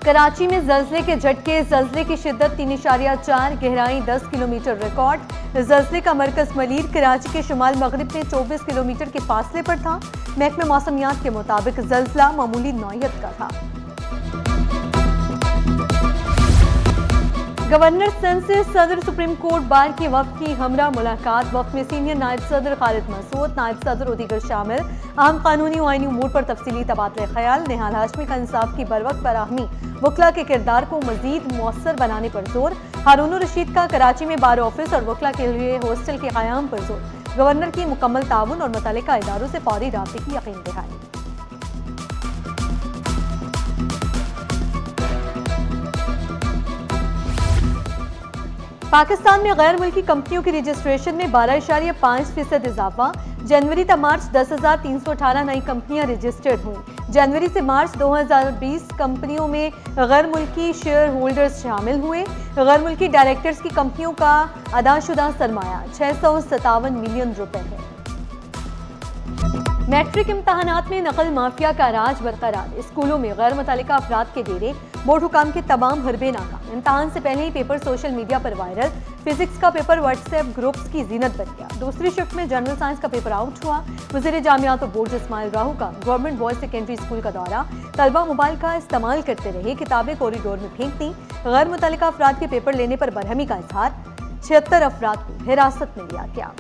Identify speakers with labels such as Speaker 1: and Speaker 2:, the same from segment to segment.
Speaker 1: कराची में जल्जले के झटके, जल्जले की शिद्दत 3.4, गहराई 10 किलोमीटर रिकॉर्ड। जल्जले का मरकज मलीर कराची के शुमाल मगरिब में 24 किलोमीटर के फासले पर था। महकमे मौसमियात के मुताबिक जल्जला मामूली नौयत का था। गवर्नर सिंध से सदर सुप्रीम कोर्ट बार की वक्त की हमरा मुलाकात। वक्त में सीनियर नायब सदर खालिद मसूद, नायब सदर और दीगर शामिल। अहम कानूनी और आईनी उमूर पर तफसीली तबादला ख्याल। निहाल हाशमी का इंसाफ की बरवक्त फराहमी, वकला के किरदार को मजीद मौसर बनाने पर जोर। हारून रशीद का कराची में बार ऑफिस और वकला के लिए हॉस्टल के क़याम पर जोर। गवर्नर की मुकम्मल ताउन और मुतल्लिका इदारों से फौरी राब्ते की यकीन दहानी। पाकिस्तान में गैर मुल्की कंपनियों की रजिस्ट्रेशन में 12.5% इजाफा। जनवरी तक मार्च 10,318 नई कंपनियां रजिस्टर्ड हुई। जनवरी से मार्च 2020 कंपनियों में गैर मुल्की शेयर होल्डर्स शामिल हुए। गैर मुल्की डायरेक्टर्स की कंपनियों का अदाशुदा सरमाया 657 मिलियन रुपए है। मैट्रिक इम्तहानात में नकल माफिया का राज बरकरार। स्कूलों में गैर मुतल्लिका अफराद के डेरे, बोर्ड हुकाम के तमाम हरबे नाकाम। इम्तहान से पहले ही पेपर सोशल मीडिया पर वायरल। फिजिक्स का पेपर व्हाट्सएप ग्रुप्स की जीनत बन गया। दूसरी शिफ्ट में जनरल साइंस का पेपर आउट हुआ। वज़ीर जामियात और बोर्ड इस्माइल राहू का गवर्नमेंट बॉयज सेकेंडरी स्कूल का दौरा। तलबा मोबाइल का इस्तेमाल करते रहे, किताबें कॉरिडोर में फेंक दी। गैर मुतल्लिका अफराद के पेपर लेने पर बरहमी का इजहार। 76 अफराद को हिरासत में लिया गया।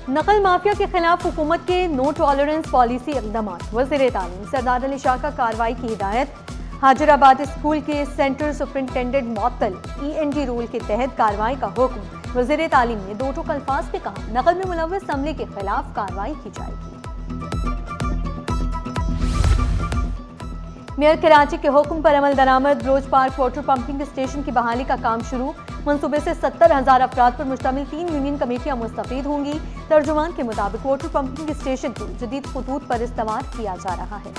Speaker 1: नकल माफिया के खिलाफ हुकूमत के नो टॉलरेंस पॉलिसी इक़दाम। वज़ीर तालीम सरदार अली शाह का कार्रवाई की हिदायत। हाजिराबाद स्कूल के सेंटर सुपरिंटेंडेंट मअतल। END रूल के तहत कार्रवाई का हुक्म। वज़ीर तालीम ने दो टोक अल्फाज में कहा, नकल में मुलव्वस अमले के खिलाफ कार्रवाई की जाएगी। मेयर कराची के हुक्म पर अमल दरामद। ब्रोच पार्क वाटर पंपिंग स्टेशन की बहाली का काम शुरू। मंसूबे से 70,000 अफराद पर मुश्तमिल 3 यूनियन कमेटियां मुस्तफीद होंगी। तर्जुमान के मुताबिक वाटर पंपिंग स्टेशन को जदीद खतूत पर इस्तेमाल किया जा रहा है।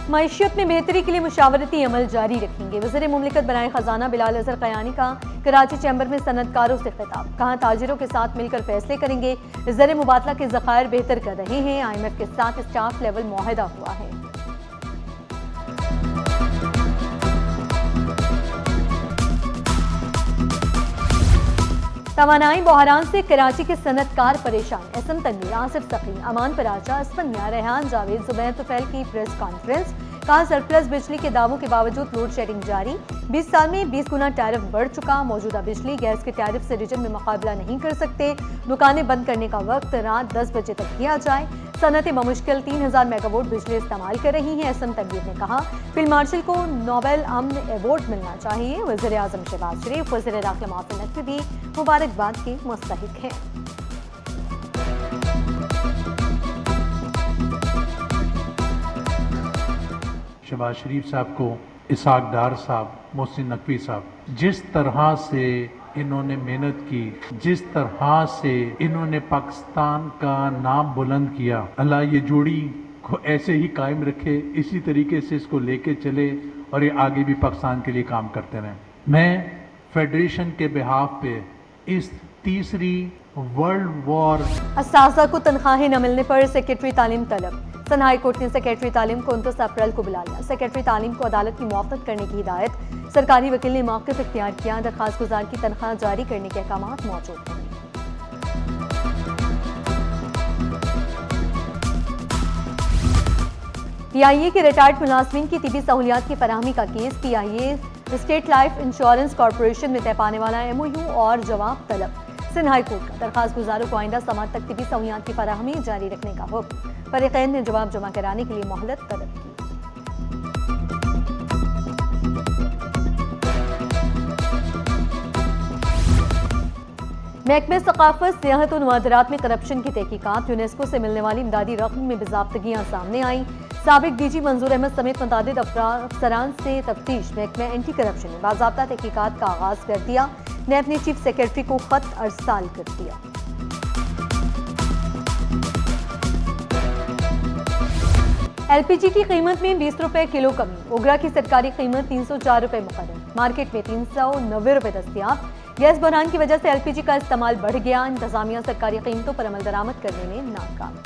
Speaker 1: मईशत में बेहतरी के लिए मुशावरती अमल जारी रखेंगे। वज़ीर मुमलिकत बनाए खजाना बिलाल अजहर कयानी का कराची चैम्बर में सनतकारों से खिताब। कहा, ताजिरों के साथ मिलकर फैसले करेंगे। ज़र मुबादला के ज़खायर बेहतर कर रहे हैं। IMF के साथ स्टाफ लेवल मुआहदा हुआ है। तवानाई बहरान से कराची के सनतकार परेशान। SM तनवीर, आसिफ सखी, अमान पराचा, अस्पन्या, रेहान जावेद, जुबैर तुफैल की प्रेस कॉन्फ्रेंस। कहा, सरप्लस बिजली के दावों के बावजूद लोड शेडिंग जारी। 20 साल में 20 गुना टैरिफ बढ़ चुका। मौजूदा बिजली गैस के टैरिफ से रीजन में मुकाबला नहीं कर सकते। दुकानें बंद करने का वक्त रात 10 बजे तक किया जाए। सनतें बमुश्किल 3000 मेगावाट बिजली इस्तेमाल कर रही हैं। SM तनवीर ने कहा, फील्ड मार्शल को नोबेल अमन अवार्ड मिलना चाहिए। वज़ीर आज़म शहबाज शरीफ, वज़ीर दाखिला मोहसिन नकवी भी मुबारकबाद के मुस्तहिक हैं।
Speaker 2: शहबाज शरीफ साहब को, इसाक डार साहब, मोहसिन नकवी साहब, जिस तरह से इन्होंने मेहनत की, जिस तरह से इन्होंने पाकिस्तान का नाम बुलंद किया, अल्लाह ये जोड़ी को ऐसे ही कायम रखे, इसी तरीके से इसको लेके चले और ये आगे भी पाकिस्तान के लिए काम करते रहें। मैं फेडरेशन के बिहाफ पे इस तीसरी वर्ल्ड वॉर
Speaker 1: असासा को तनख्वाहें न मिलने पर सेक्रेटरी तालीम तलब। सन हाई कोर्ट ने सेक्रेटरी तालीम को 29 अप्रैल को बुला लिया। सेक्रेटरी तालीम को अदालत की मुआफ़क़त करने की हिदायत। सरकारी वकील ने मौक़िफ़ इख्तियार किया। दरख्वास्त गुजार की तनख्वाह जारी करने के अहकामात मौजूद हैं। PIA के रिटायर्ड मुलाजमीन की तिबी सहूलियात की फराहमी का case. PIA state life insurance corporation में तय पाने वाला MOU और जवाब तलब। सिंध हाई कोर्ट का दरख्वास्त गुजारों को आइंदा समात तक तिबी सहूलियात की फराहमी जारी रखने का हुक्म। फरीक़ैन ने जवाब जमा कराने के लिए मोहलत तलब की। महकमे सकाफत, सियाहत और मुआदरात में करप्शन की तहकीकात। यूनेस्को से मिलने वाली इमदादी रकम में बेज़ाब्तगियाँ सामने आई। साबिक DG मंजूर अहमद समेत मुतादिद अफसरान से तफ्तीश। महकमा एंटी करप्शन ने बाज़ाब्ता तहकीकात का आगाज कर दिया। नैब ने चीफ सेक्रेटरी को खत अरसाल कर दिया। एलपीजी की कीमत में 20 रुपए किलो कमी। ओगरा की सरकारी कीमत 304 रुपए मुकर्रर, मार्केट में 390 रुपए दस्तियाब। गैस बहरान की वजह से एलपीजी का इस्तेमाल बढ़ गया। इंतजामिया सरकारी कीमतों पर अमल दरामद करने में नाकाम।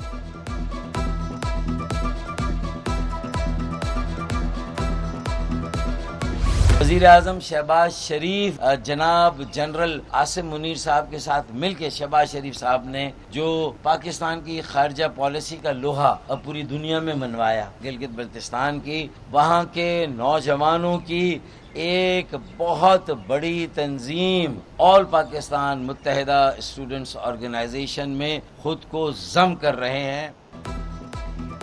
Speaker 3: वज़ीर आज़म शहबाज शरीफ जनाब जनरल आसिम मुनीर साहब के साथ मिलकर शहबाज शरीफ साहब ने जो पाकिस्तान की खारजा पॉलिसी का लोहा पूरी दुनिया में मनवाया, गिलगित बल्तिस्तान की वहाँ के नौजवानों की एक बहुत बड़ी तंजीम ऑल पाकिस्तान मुत्तहिदा स्टूडेंट्स ऑर्गेनाइजेशन में खुद को जम कर रहे हैं।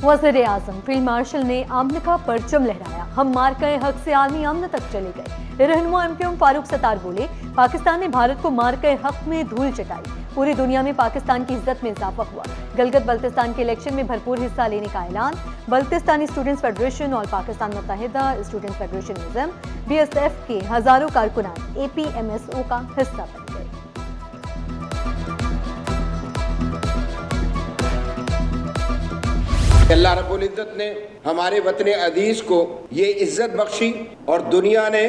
Speaker 1: वज़ीर आज़म फील्ड मार्शल ने अमन का परचम लहराया। हम मार्का हक से आलमी अमन तक चले गए। रहनुमा एमक्यूएम फारूक सत्तार बोले, पाकिस्तान ने भारत को मार्का हक में धूल चटाई। पूरी दुनिया में पाकिस्तान की इज्जत में इजाफा हुआ। गिलगित बल्तिस्तान के इलेक्शन में भरपूर हिस्सा लेने का ऐलान। बल्तिस्तानी स्टूडेंट्स फेडरेशन और पाकिस्तान मुत्तहिदा स्टूडेंट फेडरेशन निज़ाम BSF के हजारों कारकुनान APMSO का हिस्सा बन गए।
Speaker 4: अल्लाह रब्बुल इज्जत ने हमारे वतन अजीज को ये इज्जत बख्शी और दुनिया ने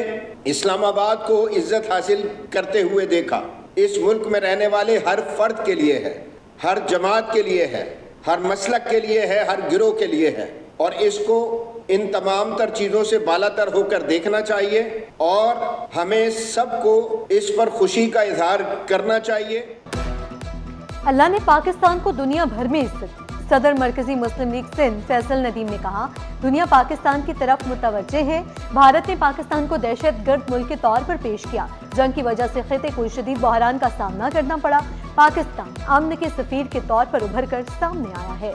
Speaker 4: इस्लामाबाद को इज्जत हासिल करते हुए देखा। इस मुल्क में रहने वाले हर फर्द के लिए है, हर जमात के लिए है, हर मसलक के लिए है, हर गिरोह के लिए है और इसको इन तमाम तर चीज़ों से बालातर होकर देखना चाहिए और हमें सबको इस पर खुशी का इजहार करना चाहिए।
Speaker 1: अल्लाह ने पाकिस्तान को दुनिया भर में इज्जत दी। सदर मरकजी मुस्लिम लीग सिंध फैसल नदीम ने कहा, दुनिया पाकिस्तान की तरफ मुतवज्जे है। भारत ने पाकिस्तान को दहशतगर्द मुल्क के तौर पर पेश किया। जंग की वजह से खिते को शदीद बहरान का सामना करना पड़ा। पाकिस्तान अमन के सफीर के तौर पर उभर कर सामने आया है।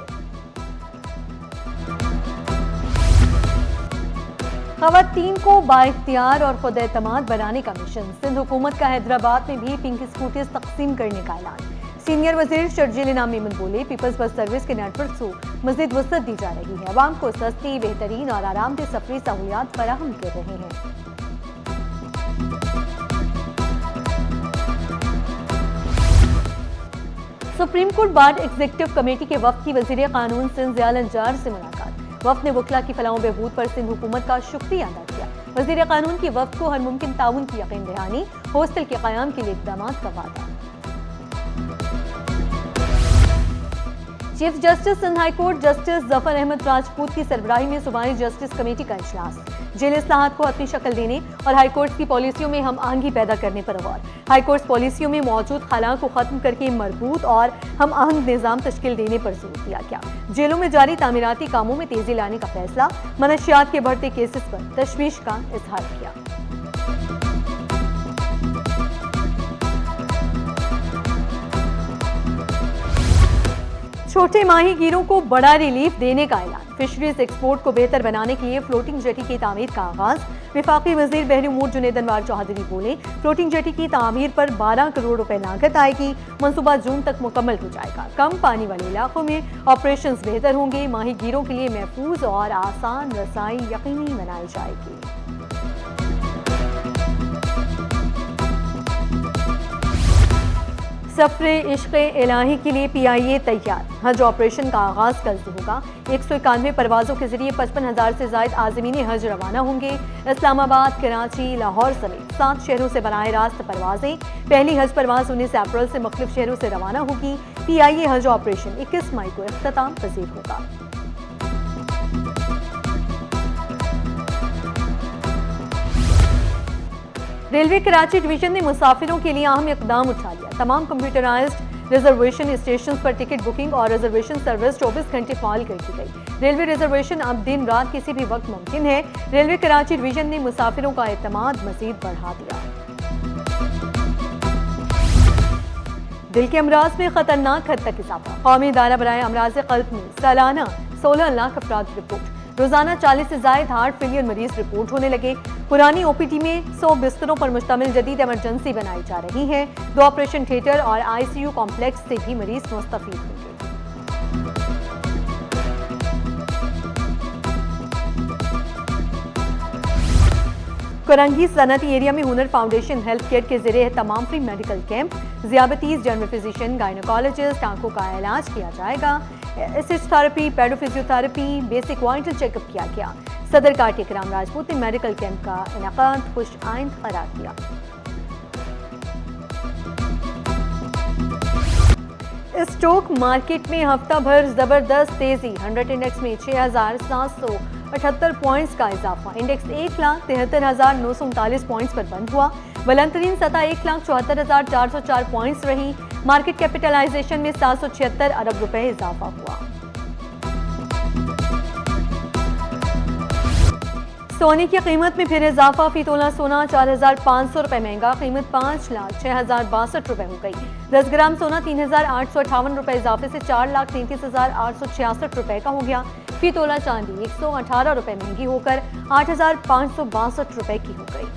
Speaker 1: खवातीन को बाइख्तियार और खुद एतमाद बनाने का मिशन। सिंध हुकूमत का हैदराबाद में भी पिंक स्कूटीज तकसीम करने का ऐलान। सीनियर वजीर शर्जील इनाम मेमन बोले, पीपल्स बस सर्विस के नेटवर्क को मजीद वसअत दी जा रही है। अवाम को सस्ती, बेहतरीन और आरामदेह सफरी सहूलियात फराहम कर रहे हैं। Supreme court bar executive committee के वफ्द की वजीर कानून सिंध ज़ियाल अंजार से मुलाकात। वफ्द ने वकला की फलाह बहबूद पर सिंध हुकूमत का शुक्रिया अदा किया। वजीर कानून की वफ्द को हर मुमकिन ताउन की यकीन दहानी। हॉस्टल के क़याम के लिए इक़दाम का वादा। Chief justice Sindh high court justice Zafar Ahmed Rajput की सरबराही में सूबाई जस्टिस कमेटी का इजलास। जेल इस्लाहात को अपनी शक्ल देने और हाई कोर्ट की पॉलिसियों में हम आहंगी पैदा करने पर गौर। हाई कोर्ट पॉलिसियों में मौजूद खला को खत्म करके मजबूत और हम आहंग निज़ाम तश्कील देने पर जोर दिया गया। जेलों में जारी तामीराती कामों में तेजी लाने का फैसला। मनशियात के बढ़ते केसेस पर तशवीश का इजहार किया। छोटे माहीगीरों को बड़ा रिलीफ देने का ऐलान। फिशरीज एक्सपोर्ट को बेहतर बनाने के लिए फ्लोटिंग जेटी की तामीर का आगाज। विफाकी वजीर बहरी उमूर जुनैद अनवार चौधरी बोले, फ्लोटिंग जेटी की तामीर पर 12 करोड़ रुपए लागत आएगी। मंसूबा जून तक मुकम्मल हो जाएगा। कम पानी वाले इलाकों में ऑपरेशंस बेहतर होंगे। माहीगीरों के लिए महफूज और आसान रसाई यकीनी बनाई जाएगी। सफरे इश्क़ इलाही के लिए PIA तैयार। हज ऑपरेशन का आगाज कल से होगा। 191 परवाज़ों के जरिए 55,000 से ज़ायद आज़मीन हज रवाना होंगे। इस्लामाबाद, कराची, लाहौर समेत 7 शहरों से बराह रास्त परवाजें। पहली हज परवाज 19 अप्रैल से मुख्तलिफ शहरों से रवाना होगी। PIA हज ऑपरेशन 21 मई को इख्तिताम पजीर होगा। रेलवे कराची डिवीजन ने मुसाफिरों के लिए अहम इकदाम उठा लिया। तमाम कंप्यूटराइज्ड रिजर्वेशन स्टेशन पर टिकट बुकिंग और रिजर्वेशन सर्विस 24 घंटे फाल कर दी गई। रेलवे रिजर्वेशन अब दिन रात किसी भी वक्त मुमकिन है। रेलवे कराची डिवीजन ने मुसाफिरों का एतमाद मजीद बढ़ा दिया। दिल के अमराज में खतरनाक हद तक इजाफा। कौमी इदारा बराए अमराज क़ल्ब में सालाना 16 लाख अफराद की रिपोर्ट। रोजाना 40 से ज़ायद हार्ट फेलियर मरीज रिपोर्ट होने लगे। पुरानी OPD में 100 बिस्तरों पर मुश्तमिल जदीद इमरजेंसी बनाई जा रही है। 2 ऑपरेशन थिएटर और ICU कॉम्प्लेक्स से भी मरीज मुस्तफीद होंगे। करंगी सनती एरिया में हुनर फाउंडेशन हेल्थ केयर के जरिए तमाम फ्री मेडिकल कैंप। ज़ियाबतीज़, जनरल फिजिशियन, गायनोकोलॉजिस्ट, आंखों का इलाज किया जाएगा। एसिड थेरेपी, पेडोफिजियोथेरेपी, बेसिक वाइटल चेकअप किया गया। सदर काटी इकराम राजपूत ने मेडिकल कैंप का इनेकाद खुश आइंद करार दिया। स्टॉक मार्केट में हफ्ता भर जबरदस्त तेजी, 100 इंडेक्स में 6,778 पॉइंट्स का इजाफा। इंडेक्स 1,73,939 पॉइंट्स पर बंद हुआ। बुलंदतरीन सतह 1,74,404 पॉइंट्स रही। मार्केट कैपिटलाइजेशन में 776 अरब रुपए इजाफा हुआ। सोने की कीमत में फिर इजाफा, फी तोला सोना 4,500 रुपए महंगा, कीमत 5,06,062 रुपए हो गई। 10 ग्राम सोना 3,858 रुपए इजाफे से 4,33,866 रुपए का हो गया। फी तोला चांदी 118 रुपए महंगी होकर 8,562 रुपए की हो गई।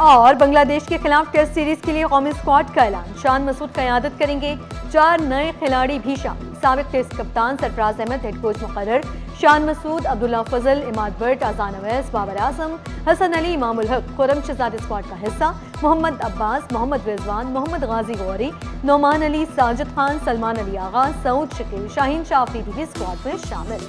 Speaker 1: और बांग्लादेश के खिलाफ टेस्ट सीरीज के लिए कौमी स्क्वाड का ऐलान, शान मसूद क़यादत करेंगे। 4 नए खिलाड़ी भी शामिल, साबिक टेस्ट कप्तान सरफराज अहमद हेड कोच मुकर्रर, शान मसूद, अब्दुल्ला फजल, इमाद भट्ट, अजान अवैस, बाबर आजम, हसन अली, इमामुल हक, खुरम शहजाद स्क्वाड का हिस्सा। मोहम्मद अब्बास, मोहम्मद रिजवान, मोहम्मद गाजी गौरी, नौमान अली, साजिद खान, सलमान अली आगा, सऊद शकील, शाहीन शाह अफरीदी भी स्क्वाड में शामिल।